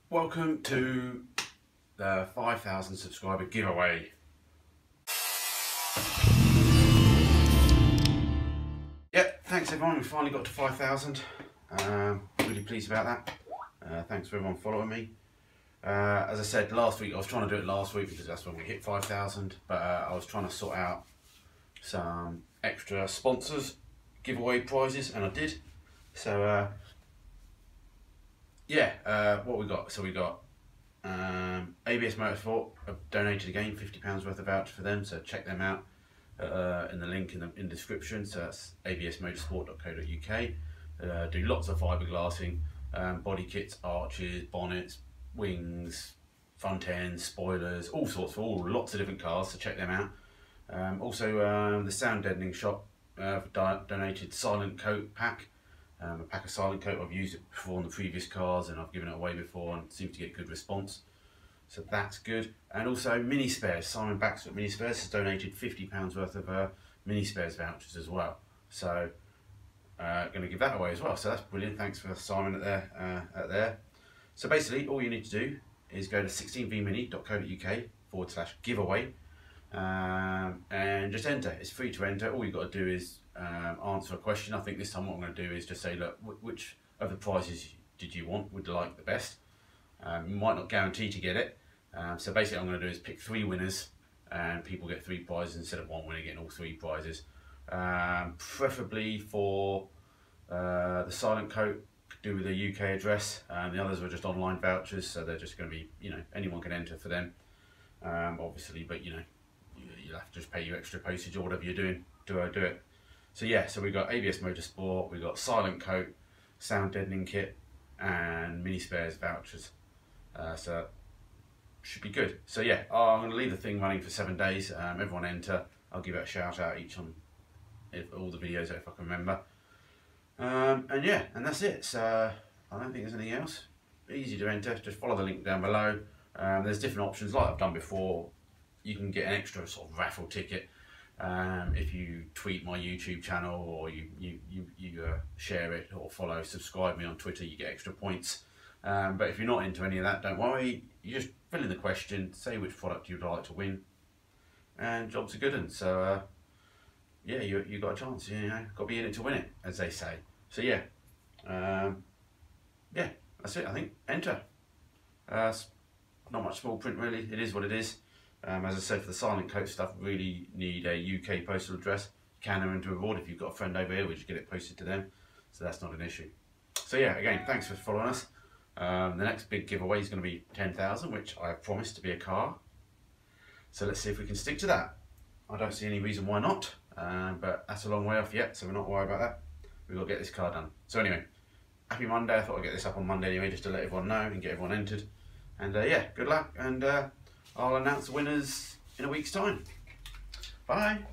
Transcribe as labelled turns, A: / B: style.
A: Welcome to the 5,000 subscriber giveaway. Yep, thanks everyone, we finally got to 5,000. Really pleased about that. Thanks for everyone following me. As I said last week, I was trying to do it last week because that's when we hit 5,000, but I was trying to sort out some extra sponsors, giveaway prizes, and I did. So what we got? So we got ABSmotorsport have donated again £50 worth of voucher for them, so check them out in the link in the description. So that's absmotorsport.co.uk. Do lots of fiberglassing, body kits, arches, bonnets, wings, front ends, spoilers, all sorts for lots of different cars, so check them out. Also the sound deadening shop donated SilentCoat pack. A pack of SilentCoat. I've used it before on the previous cars and I've given it away before and seemed to get good response, so that's good. And also mini spares. Simon Baxter at Mini Spares has donated £50 worth of mini spares vouchers as well, so going to give that away as well, so that's brilliant. Thanks for Simon at there. So basically all you need to do is go to 16vmini.co.uk/giveaway and just enter. It's free to enter. All you've got to do is answer a question. I think this time what I'm going to do is just say, look, which of the prizes did you want, would you like the best? You might not guarantee to get it, so basically what I'm going to do is pick 3 winners and people get 3 prizes instead of 1 winner getting all 3 prizes. Preferably for the SilentCoat, could do with a UK address, and the others were just online vouchers, so they're just going to be, anyone can enter for them, obviously, but you'll have to just pay your extra postage or whatever you're doing to do it. So yeah, so we've got ABSmotorsport, we've got SilentCoat, sound deadening kit, and mini spares vouchers. So should be good. So yeah, I'm going to leave the thing running for 7 days. Everyone enter. I'll give it a shout out each on all the videos if I can remember. And yeah, and that's it. So I don't think there's anything else. Easy to enter. Just follow the link down below. There's different options like I've done before. You can get an extra sort of raffle ticket if you tweet my YouTube channel, or you share it, or subscribe me on Twitter. You get extra points. But if you're not into any of that, don't worry. You just fill in the question, say which product you'd like to win, and jobs are good. And so yeah, you got a chance. Got to be in it to win it, as they say. So yeah, yeah, that's it. I think enter. Not much small print really. It is what it is. As I said, for the SilentCoat stuff, really need a UK postal address. You can enter abroad if you've got a friend over here. We just get it posted to them, so that's not an issue. So yeah, again, thanks for following us. The next big giveaway is going to be 10,000, which I have promised to be a car. So let's see if we can stick to that. I don't see any reason why not, but that's a long way off yet, so we're not worried about that. We've got to get this car done. So anyway, happy Monday. I thought I'd get this up on Monday anyway, just to let everyone know and get everyone entered. And yeah, good luck, and I'll announce the winners in a week's time. Bye.